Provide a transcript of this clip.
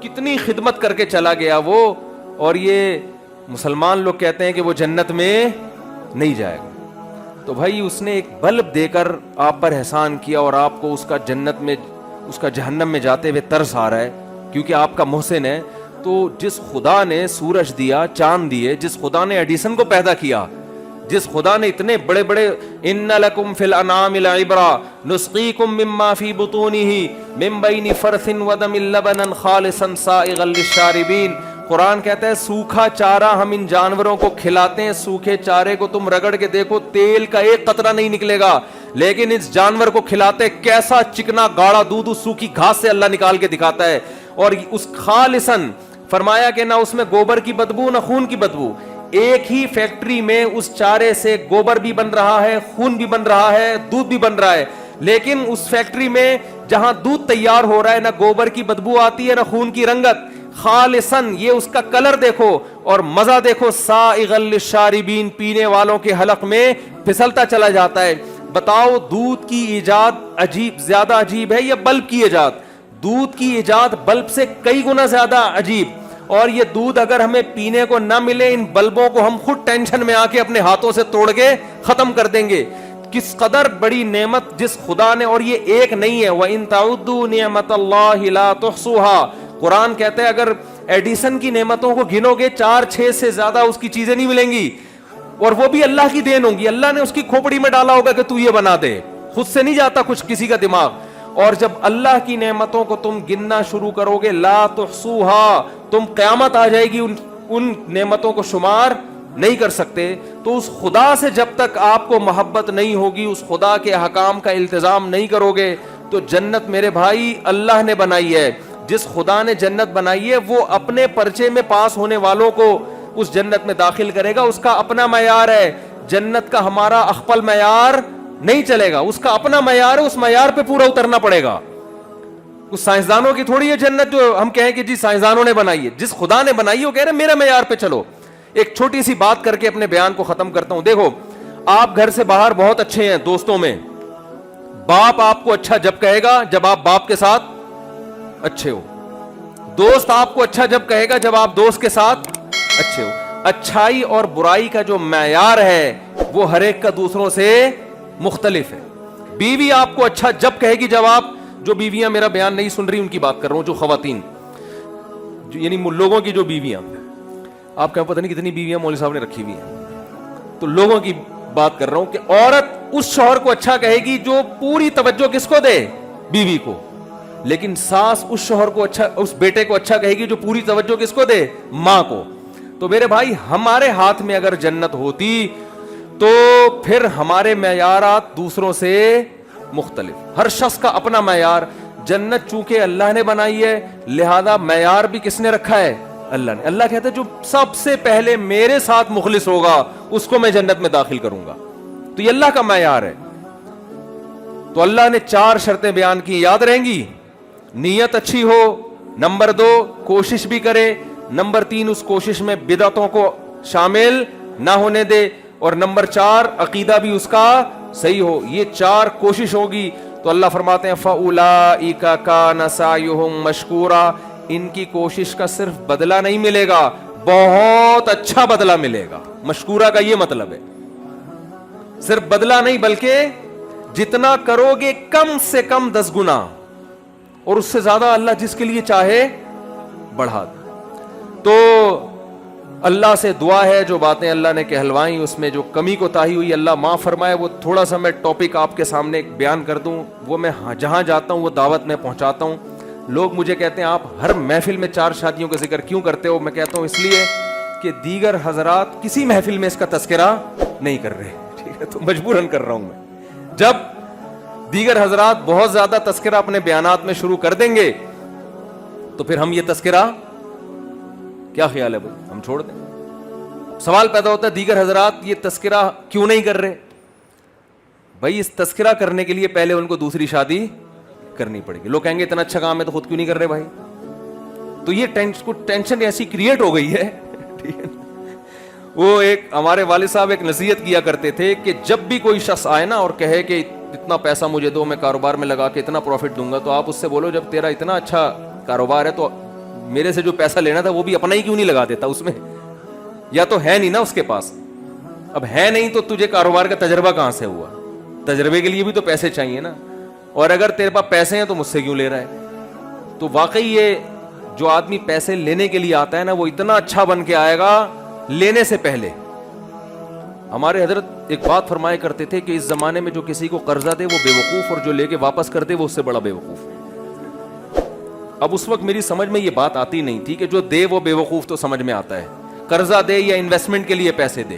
کتنی خدمت کر کے چلا گیا وہ, اور یہ مسلمان لوگ کہتے ہیں کہ وہ جنت میں نہیں جائے گا. تو بھائی اس نے ایک بلب دے کر آپ پر احسان کیا, اور آپ کو اس کا جنت میں, اس کا جہنم میں جاتے ہوئے ترس آ رہا ہے کیونکہ آپ کا محسن ہے. تو جس خدا نے سورج دیا, چاند دیے, جس خدا نے ایڈیسن کو پیدا کیا, جس خدا نے اتنے بڑے بڑے ان لکم فی الانعام لعبرا نسقیکم مما فی بطونہ من بین فرث ودم لبنا خالصا سائغا للشاربین, قرآن کہتا ہے سوکھا چارہ ہم ان جانوروں کو کھلاتے ہیں, سوکھے چارے کو تم رگڑ کے دیکھو تیل کا ایک قطرہ نہیں نکلے گا, لیکن اس جانور کو کھلاتے کیسا چکنا گاڑا دودھ اس سوکھی گھاس سے اللہ نکال کے دکھاتا ہے. اور اس خالصاً فرمایا کہ نہ اس میں گوبر کی بدبو نہ خون کی بدبو. ایک ہی فیکٹری میں اس چارے سے گوبر بھی بن رہا ہے, خون بھی بن رہا ہے, دودھ بھی بن رہا ہے, لیکن اس فیکٹری میں جہاں دودھ تیار ہو رہا ہے نہ گوبر کی بدبو آتی ہے نہ خون کی رنگت. خالصاً یہ اس کا کلر دیکھو اور مزہ دیکھو, سائغا للشاربین, پینے والوں کے حلق میں پھسلتا چلا جاتا ہے. بتاؤ دودھ کی ایجاد عجیب, زیادہ عجیب ہے یا بلب کی ایجاد؟ دودھ کی ایجاد بلب سے کئی گنا زیادہ عجیب. اور یہ دودھ اگر ہمیں پینے کو نہ ملے, ان بلبوں کو ہم خود ٹینشن میں آ کے اپنے ہاتھوں سے توڑ کے ختم کر دیں گے. کس قدر بڑی نعمت جس خدا نے, اور یہ ایک نہیں ہے, وَإِن تَعُدُّوا نِعْمَةَ اللَّهِ لَا تُحْصُوهَا. قرآن کہتا ہے اگر ایڈیسن کی نعمتوں کو گنو گے 4-6 سے زیادہ اس کی چیزیں نہیں ملیں گی, اور وہ بھی اللہ کی دین ہوں گی. اللہ نے اس کی کھوپڑی میں ڈالا ہوگا کہ تو یہ بنا دے, خود سے نہیں جاتا کچھ کسی کا دماغ. اور جب اللہ کی نعمتوں کو تم گننا شروع کرو گے, لا تحصوها, تم قیامت آ جائے گی ان نعمتوں کو شمار نہیں کر سکتے. تو اس خدا سے جب تک آپ کو محبت نہیں ہوگی, اس خدا کے احکام کا التزام نہیں کرو گے, تو جنت میرے بھائی اللہ نے بنائی ہے. جس خدا نے جنت بنائی ہے وہ اپنے پرچے میں پاس ہونے والوں کو اس جنت میں داخل کرے گا. اس کا اپنا معیار ہے, جنت کا ہمارا اخپل معیار نہیں چلے گا, اس کا اپنا معیار ہے, اس معیار پہ پورا اترنا پڑے گا. اس سائنسدانوں کی تھوڑی ہے جنت جو ہم کہیں کہ جی سائنسدانوں نے بنائی ہے. جس خدا نے بنائی ہے وہ کہہ رہے میرے معیار پہ چلو. ایک چھوٹی سی بات کر کے اپنے بیان کو ختم کرتا ہوں. دیکھو آپ گھر سے باہر بہت اچھے ہیں دوستوں میں, باپ آپ کو اچھا جب کہے گا جب آپ باپ کے ساتھ اچھے ہو, دوست آپ کو اچھا جب کہے گا جب آپ دوست کے ساتھ اچھے ہو. اچھائی اور برائی کا جو معیار ہے وہ ہر ایک کا دوسروں سے مختلف ہے. بیوی آپ کو اچھا جب کہے گی جب آپ, جو بیویاں میرا بیان نہیں سن رہی ان کی بات کر رہا ہوں, جو خواتین یعنی لوگوں کی جو بیویاں, آپ کا پتہ نہیں کتنی بیویاں مولوی صاحب نے رکھی ہوئی ہیں, تو لوگوں کی بات کر رہا ہوں کہ عورت اس شوہر کو اچھا کہے گی جو پوری توجہ کس کو دے, بیوی کو. لیکن ساس اس شوہر کو اچھا, اس بیٹے کو اچھا کہے گی جو پوری توجہ کس کو دے, ماں کو. تو میرے بھائی ہمارے ہاتھ میں اگر جنت ہوتی تو پھر ہمارے معیارات دوسروں سے مختلف, ہر شخص کا اپنا معیار. جنت چونکہ اللہ نے بنائی ہے لہذا معیار بھی کس نے رکھا ہے, اللہ نے. اللہ کہتا ہے جو سب سے پہلے میرے ساتھ مخلص ہوگا اس کو میں جنت میں داخل کروں گا. تو یہ اللہ کا معیار ہے. تو اللہ نے 4 شرطیں بیان کی, یاد رہیں گی. نیت اچھی ہو, نمبر 2 کوشش بھی کرے, نمبر 3 اس کوشش میں بدعتوں کو شامل نہ ہونے دے, اور نمبر 4 عقیدہ بھی اس کا صحیح ہو. یہ 4 کوشش ہوگی تو اللہ فرماتے ہیں فَأُولَئِكَ كَانَ سَعْيُهُمْ مَشْكُورًا, ان کی کوشش کا صرف بدلہ نہیں ملے گا, بہت اچھا بدلہ ملے گا. مشکورہ کا یہ مطلب ہے, صرف بدلہ نہیں بلکہ جتنا کرو گے کم سے کم 10 گنا, اور اس سے زیادہ اللہ جس کے لیے چاہے بڑھا دے. تو اللہ سے دعا ہے جو باتیں اللہ نے کہلوائیں اس میں جو کمی کوتاہی ہوئی اللہ معاف فرمائے. وہ تھوڑا سا میں ٹاپک آپ کے سامنے بیان کر دوں, وہ میں جہاں جاتا ہوں وہ دعوت میں پہنچاتا ہوں. لوگ مجھے کہتے ہیں آپ ہر محفل میں 4 شادیوں کا ذکر کیوں کرتے ہو؟ میں کہتا ہوں اس لیے کہ دیگر حضرات کسی محفل میں اس کا تذکرہ نہیں کر رہے, ٹھیک ہے, تو مجبوراً کر رہا ہوں میں. جب دیگر حضرات بہت زیادہ تذکرہ اپنے بیانات میں شروع کر دیں گے تو پھر ہم یہ تذکرہ, کیا خیال ہے بھائی, ہم چھوڑ دیں؟ سوال پیدا ہوتا ہے دیگر حضرات یہ تذکرہ کیوں نہیں کر رہے؟ بھائی اس تذکرہ کرنے کے لیے پہلے ان کو دوسری شادی کرنی پڑے گی. لوگ کہیں گے اتنا اچھا کام ہے تو خود کیوں نہیں کر رہے بھائی؟ تو یہ ٹینشن ایسی کریٹ ہو گئی ہے, ٹھیک ہے. وہ ایک ہمارے والد صاحب ایک نصیحت کیا کرتے تھے کہ جب بھی کوئی شخص آئے نا اور کہے کہ اتنا پیسہ مجھے دو, میں کاروبار میں لگا کے اتنا پروفٹ دوں گا, تو آپ اس سے بولو جب تیرا اتنا اچھا کاروبار ہے تو میرے سے جو پیسہ لینا تھا وہ بھی اپنا ہی کیوں نہیں لگا دیتا اس میں, یا تو ہے نہیں نا اس کے پاس. اب ہے نہیں تو تجھے کاروبار کا تجربہ کہاں سے ہوا؟ تجربے کے لیے بھی تو پیسے چاہیے نا. اور اگر تیرے پاس پیسے ہیں تو مجھ سے کیوں لے رہا ہے؟ تو واقعی یہ جو آدمی پیسے لینے کے لیے آتا ہے نا, وہ اتنا اچھا بن کے آئے گا لینے سے پہلے. ہمارے حضرت ایک بات فرمایا کرتے تھے کہ اس زمانے میں جو کسی کو قرضہ دے وہ بے وقوف, اور جو لے کے واپس کر دے وہ اس سے بڑا بے وقوف. اب اس وقت میری سمجھ میں یہ بات آتی نہیں تھی کہ جو دے وہ بے وقوف, تو سمجھ میں آتا ہے. قرضہ دے یا انویسٹمنٹ کے لیے پیسے دے,